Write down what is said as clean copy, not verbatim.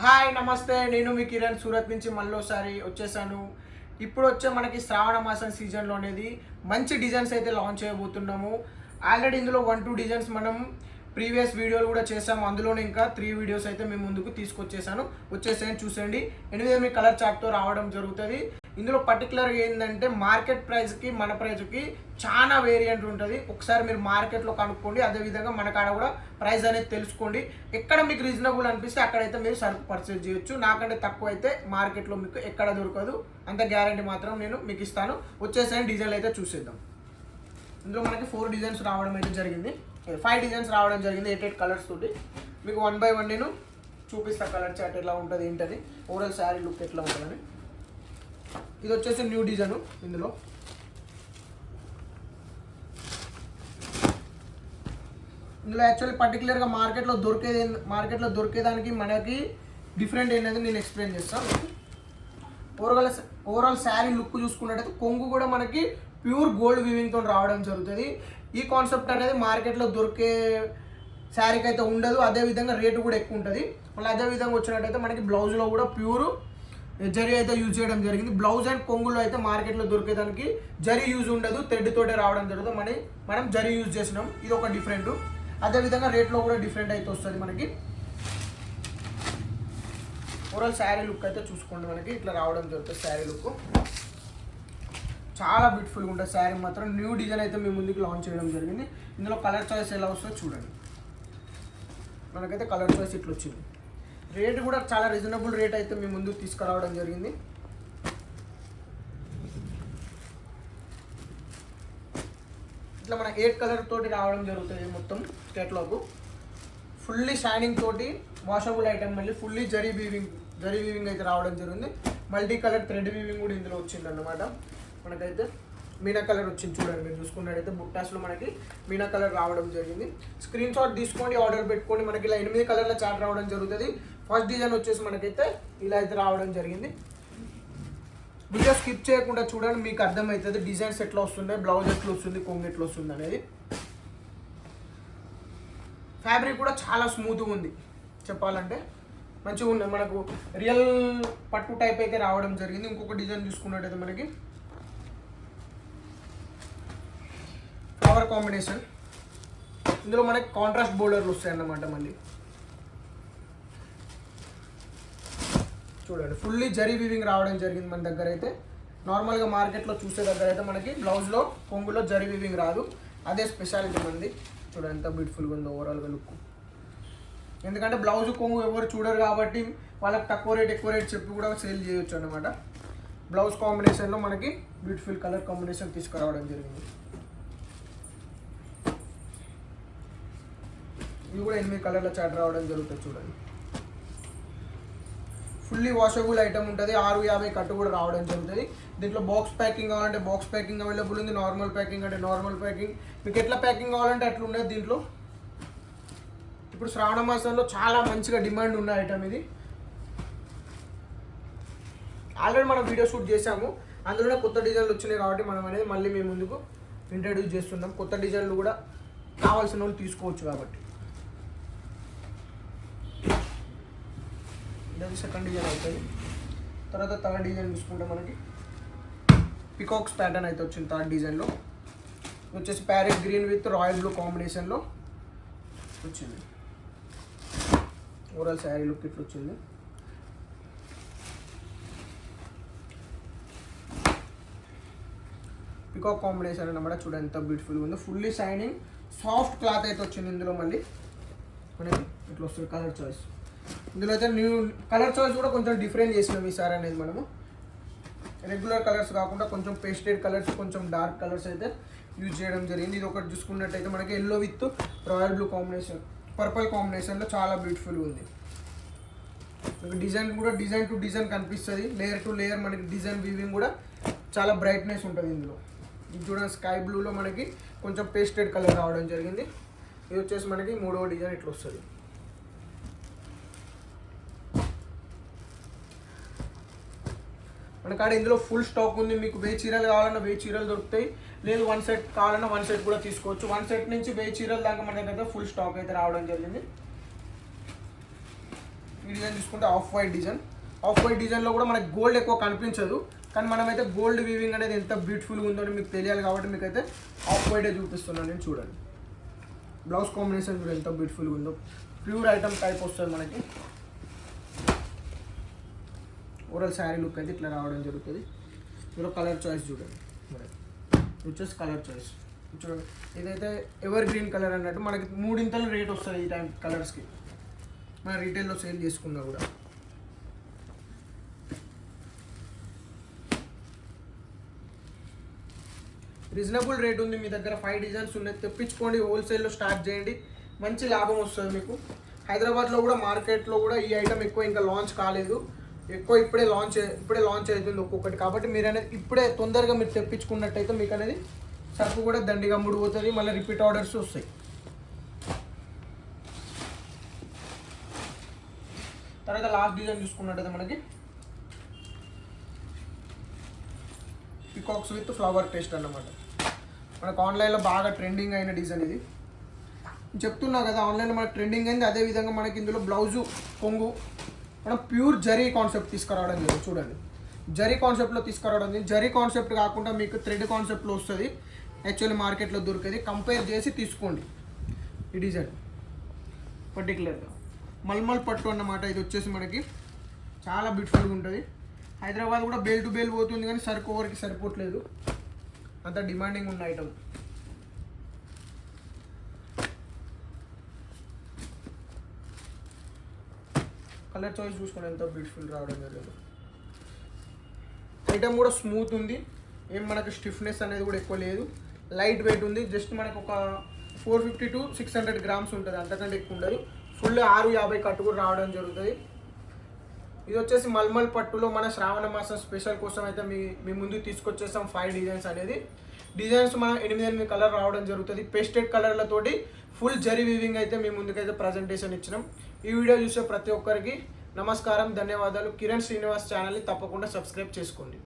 Hi నమస్తే, నేను మీ కిరణ్ సూరత్ నుంచి మళ్ళీసారి వచ్చేసాను. ఇప్పుడు వచ్చే మనకి శ్రావణ మాసం సీజన్లో అనేది మంచి డిజైన్స్ అయితే లాంచ్ చేయబోతున్నాము. ఆల్రెడీ ఇందులో 1-2 డిజైన్స్ మనం ప్రీవియస్ వీడియోలు కూడా చేసాము. అందులోనే ఇంకా 3 వీడియోస్ అయితే మేము ముందుకు తీసుకొచ్చేసాను. వచ్చేసాను చూసండి. 8 కలర్ చార్ట్తో రావడం జరుగుతుంది. ఇందులో పర్టికులర్గా ఏంటంటే మార్కెట్ ప్రైస్కి మన ప్రైస్కి చాలా వేరియంట్ ఉంటుంది. ఒకసారి మీరు మార్కెట్లో కనుక్కోండి, అదేవిధంగా మన కాడ కూడా ప్రైస్ అనేది తెలుసుకోండి. ఎక్కడ మీకు రీజనబుల్ అనిపిస్తే అక్కడైతే మీరు సరుకు పర్చేజ్ చేయొచ్చు. నాకంటే తక్కువ అయితే మార్కెట్లో మీకు ఎక్కడ దొరకదు, అంత గ్యారంటీ మాత్రం నేను మీకు ఇస్తాను. వచ్చేసారి డిజైన్లు అయితే చూసేద్దాం. ఇందులో మనకి 4 డిజైన్స్ రావడం అయితే జరిగింది, 5 డిజైన్స్ రావడం జరిగింది 8 కలర్స్ తోటి. మీకు 1 by 1 నేను చూపిస్తా కలర్ చార్ట్ ఎలా ఉంటుంది ఏంటని, ఓవరాల్ శారీ లుక్ ఎట్లా ఉంటుందని. ఇది వచ్చేసి న్యూ డిజైన్. ఇందులో యాక్చువల్లీ పర్టికులర్గా మార్కెట్లో దొరికేదానికి మనకి డిఫరెంట్ ఏంటంటే నేను ఎక్స్ప్లెయిన్ చేస్తాను. ఓవరాల్ శారీ లుక్ చూసుకున్నట్టయితే కొంగు కూడా మనకి ప్యూర్ గోల్డ్ వీవింగ్తో రావడం జరుగుతుంది. ఈ కాన్సెప్ట్ అనేది మార్కెట్లో దొరికే శారీకి అయితే ఉండదు. అదేవిధంగా రేటు కూడా ఎక్కువ ఉంటుంది. మళ్ళీ అదేవిధంగా వచ్చినట్టయితే మనకి బ్లౌజ్లో కూడా ప్యూర్ జరీ అయితే యూజ్ చేయడం జరిగింది. బ్లౌజ్ అండ్ కొంగులో అయితే మార్కెట్లో దొరికేదానికి జరీ యూజ్ ఉండదు, థ్రెడ్ తోటే రావడం జరుగుతుంది. మనం జరీ యూజ్ చేసినాం, ఇది ఒక డిఫరెంట్. అదేవిధంగా రేట్లో కూడా డిఫరెంట్ అయితే వస్తుంది మనకి. ఓవరాల్ శారీ లుక్ అయితే చూసుకోండి, మనకి ఇట్లా రావడం జరుగుతుంది. శారీ లుక్ చాలా బ్యూటిఫుల్గా ఉంటుంది. శారీ మాత్రం న్యూ డిజైన్ అయితే మేము ముందుకు లాంచ్ చేయడం జరిగింది. ఇందులో కలర్ చాయిస్ ఎలా వస్తుందో చూడండి. మనకైతే కలర్ చాయిస్ ఇట్లా వచ్చింది. రేట్ కూడా చాలా రీజనబుల్ రేట్ అయితే మేము ముందుకు తీసుకురావడం జరిగింది. ఇట్లా మన 8 కలర్ తోటి రావడం జరుగుతుంది మొత్తం కేటలాగ్. ఫుల్లీ షైనింగ్ తోటి వాషబుల్ ఐటమ్, మళ్ళీ ఫుల్లీ జరీ వీవింగ్ అయితే రావడం జరిగింది. మల్టీ కలర్ థ్రెడ్ వీవింగ్ కూడా ఇందులో వచ్చింది అన్నమాట. మనకైతే మీనా కలర్ వచ్చింది చూడండి. మీరు చూసుకున్నట్టయితే బుట్టాస్లో మనకి మీనా కలర్ రావడం జరిగింది. స్క్రీన్ షాట్ తీసుకోండి, ఆర్డర్ పెట్టుకోండి. మనకి ఇలా 8 కలర్ల చార్ట్ రావడం జరుగుతుంది. ఫస్ట్ డిజైన్ వచ్చేసి మనకైతే ఇలా అయితే రావడం జరిగింది. వీడియో స్కిప్ చేయకుండా చూడండి, మీకు అర్థమవుతుంది డిజైన్స్ ఎట్లా వస్తున్నాయి, బ్లౌజ్ ఎట్లా వస్తుంది, కొంగు ఎట్లా వస్తుంది అనేది. ఫ్యాబ్రిక్ కూడా చాలా స్మూత్గా ఉంది, చెప్పాలంటే మంచిగా ఉంది. మనకు రియల్ పట్టు టైప్ అయితే రావడం జరిగింది. ఇంకొక డిజైన్ చూసుకున్నట్టయితే మనకి ఫ్లవర్ కాంబినేషన్. ఇందులో మనకి కాంట్రాస్ట్ బోర్డర్లు వస్తాయి అన్నమాట. మళ్ళీ చూడండి, ఫుల్లీ జరీ వీవింగ్ రావడం జరిగింది మన దగ్గర అయితే. నార్మల్గా మార్కెట్లో చూసే దగ్గర అయితే మనకి బ్లౌజ్లో కొంగులో జరీ వీవింగ్ రాదు, అదే స్పెషాలిటీ మంది. చూడండి ఎంత బ్యూటిఫుల్గా ఉందో ఓవరాల్గా లుక్. ఎందుకంటే బ్లౌజ్ కొంగు ఎవరు చూడరు కాబట్టి వాళ్ళకి తక్కువ రేట్ ఎక్కువ రేట్ చెప్పి కూడా సేల్ చేయొచ్చు అనమాట. బ్లౌజ్ కాంబినేషన్లో మనకి బ్యూటిఫుల్ కలర్ కాంబినేషన్ తీసుకురావడం జరిగింది. ఇవి కూడా 8 కలర్ల చాట్ రావడం జరుగుతుంది చూడండి. ఫుల్లీ వాషబుల్ ఐటమ్ ఉంటుంది. 650 కట్టు కూడా రావడం జరుగుతుంది. దీంట్లో బాక్స్ ప్యాకింగ్ కావాలంటే బాక్స్ ప్యాకింగ్ అవైలబుల్ ఉంది, నార్మల్ ప్యాకింగ్ అంటే నార్మల్ ప్యాకింగ్, మీకు ఎట్లా ప్యాకింగ్ కావాలంటే అట్లా ఉండేది దీంట్లో. ఇప్పుడు శ్రావణ మాసంలో చాలా మంచిగా డిమాండ్ ఉన్న ఐటమ్ ఇది. ఆల్రెడీ మనం వీడియో షూట్ చేసాము, అందులోనే కొత్త డిజైన్లు వచ్చినాయి కాబట్టి మనం అనేది మళ్ళీ మేము ముందుకు ఇంట్రడ్యూస్ చేస్తున్నాం. కొత్త డిజైన్లు కూడా కావాల్సిన వాళ్ళు తీసుకోవచ్చు కాబట్టి. ఇది సెకండ్ డిజైన్ అవుతుంది. తర్వాత థర్డ్ డిజైన్ చూసుకుంటే మనకి పికాక్స్ ప్యాటర్న్ అయితే వచ్చింది థర్డ్ డిజైన్లో. వచ్చేసి parrot green with royal blue కాంబినేషన్లో వచ్చింది. ఓవరాల్ శారీ లుక్ ఇట్లా వచ్చింది. పికాక్ కాంబినేషన్ అన్నమాట. చూడండి ఎంత బ్యూటిఫుల్గా ఉందో. ఫుల్లీ షైనింగ్ సాఫ్ట్ క్లాత్ అయితే వచ్చింది ఇందులో. మళ్ళీ మనకి ఇట్లా వస్తుంది కలర్ చాయిస్. ఇందులో అయితే న్యూ కలర్ చాయిస్ కూడా కొంచెం డిఫరెంట్ చేసినాం ఈసారి అనేది. మనము రెగ్యులర్ కలర్స్ కాకుండా కొంచెం పేస్టెడ్ కలర్స్, కొంచెం డార్క్ కలర్స్ అయితే యూజ్ చేయడం జరిగింది. ఇది ఒకటి చూసుకున్నట్టయితే మనకి yellow with royal blue combination, purple కాంబినేషన్లో చాలా బ్యూటిఫుల్గా ఉంది. డిజైన్ కూడా డిజైన్ టు డిజైన్ కనిపిస్తుంది, లేయర్ టు లేయర్ మనకి డిజైన్ వీవింగ్ కూడా చాలా బ్రైట్నెస్ ఉంటుంది ఇందులో. ఇది చూడండి, స్కై బ్లూలో మనకి కొంచెం పేస్టెడ్ కలర్ రావడం జరిగింది. ఇది వచ్చేసి మనకి 3వ డిజైన్ ఇట్లా వస్తుంది. మన కాడ ఇందులో ఫుల్ స్టాక్ ఉంది. మీకు 1000 చీరలు కావాలన్నా 1000 చీరలు దొరుకుతాయి, లేదు 1 సెట్ కావాలన్నా 1 సెట్ కూడా తీసుకోవచ్చు. 1 సెట్ నుంచి 1000 చీరల దాకా మన దగ్గర ఫుల్ స్టాక్ అయితే రావడం జరిగింది. వీడియో డిజైన్ తీసుకుంటే ఆఫ్ వైట్ డిజైన్లో కూడా మనకి గోల్డ్ ఎక్కువ కనిపించదు, కానీ మనమైతే గోల్డ్ వీవింగ్ అనేది ఎంత బ్యూటిఫుల్గా ఉందో మీకు తెలియాలి కాబట్టి మీకైతే ఆఫ్ వైటే చూపిస్తున్నాను నేను. చూడండి బ్లౌజ్ కాంబినేషన్ కూడా ఎంత బ్యూటిఫుల్గా ఉందో, ప్యూర్ ఐటమ్ టైప్ వస్తుంది మనకి. ఓవరాల్ శారీ లుక్ అయితే ఇట్లా రావడం జరుగుతుంది. ఇందులో కలర్ చాయిస్ చూడండి, వచ్చేసి కలర్ చాయిస్ చూడండి. ఇదైతే ఎవర్ గ్రీన్ కలర్ అన్నట్టు మనకి 3 రేట్ వస్తుంది ఈ టైం కలర్స్కి, మన రీటైల్లో సేల్ చేసుకున్నా కూడా. రీజనబుల్ రేట్ ఉంది, మీ దగ్గర 5 డిజైన్స్ ఉన్నాయి, తెప్పించుకోండి, హోల్సేల్లో స్టార్ట్ చేయండి, మంచి లాభం వస్తుంది మీకు. హైదరాబాద్లో కూడా మార్కెట్లో కూడా ఈ ఐటమ్ ఎక్కువ ఇంకా లాంచ్ కాలేదు, ఎక్కువ ఇప్పుడే లాంచ్ అవుతుంది ఒక్కొక్కటి. కాబట్టి మీరు అనేది ఇప్పుడే తొందరగా మీరు తెప్పించుకున్నట్టయితే మీకు అనేది సరుకు కూడా దండిగా ముడిపోతుంది, మళ్ళీ రిపీట్ ఆర్డర్స్ వస్తాయి. తర్వాత లాస్ట్ డిజైన్ చూసుకున్నట్టయితే మనకి పికాక్స్ విత్ ఫ్లవర్ టేస్ట్ అన్నమాట. మనకు ఆన్లైన్లో బాగా ట్రెండింగ్ అయిన డిజైన్ ఇది. చెప్తున్నా కదా ఆన్లైన్లో మనకు ట్రెండింగ్ అయింది, అదేవిధంగా మనకి ఇందులో బ్లౌజు కొంగు మనం ప్యూర్ జరీ కాన్సెప్ట్ తీసుకురావడం జరిగింది. చూడండి జరీ కాన్సెప్ట్లో తీసుకురావడం జరిగింది. జరీ కాన్సెప్ట్ కాకుండా మీకు థ్రెడ్ కాన్సెప్ట్లో వస్తుంది, యాక్చువల్లీ మార్కెట్లో దొరికేది. కంపేర్ చేసి తీసుకోండి. ఈ డిజైన్ పర్టికులర్గా మల్మల్ పట్టు అన్నమాట. ఇది వచ్చేసి మనకి చాలా బ్యూటిఫుల్గా ఉంటుంది. హైదరాబాద్ కూడా బేల్ టు బేల్ పోతుంది, కానీ సరుకు ఓవర్కి సరిపోవట్లేదు, అంత డిమాండింగ్ ఉన్న ఐటమ్. కలర్ చాయిస్ చూసుకోండి ఎంత బ్యూటిఫుల్ రావడం జరిగింది. ఐటమ్ కూడా స్మూత్ ఉంది, ఏం మనకి స్టిఫ్నెస్ అనేది కూడా ఎక్కువ లేదు, లైట్ వెయిట్ ఉంది. జస్ట్ మనకు ఒక 450 to 600 గ్రామ్స్ ఉంటుంది, అంతకంటే ఎక్కువ ఉండదు. ఫుల్ 650 కట్టు కూడా రావడం జరుగుతుంది. ఇది వచ్చేసి మల్మల్ పట్టులో మన శ్రావణ మాసం స్పెషల్ కోసం అయితే మీ ముందు తీసుకొచ్చేస్తాం 5 డిజైన్స్ అనేది. డిజైన్స్ మనం 8 కలర్ రావడం జరుగుతుంది. పేస్టెడ్ కలర్లతోటి ఫుల్ జరీ వీవింగ్ అయితే మీ ముందుకైతే ప్రజెంటేషన్ ఇచ్చినాం. ఈ వీడియో చూసే ప్రతి ఒక్కరికి నమస్కారం, ధన్యవాదాలు. కిరణ్ శ్రీనివాస్ ఛానల్ని తప్పకుండా సబ్స్క్రైబ్ చేసుకోండి.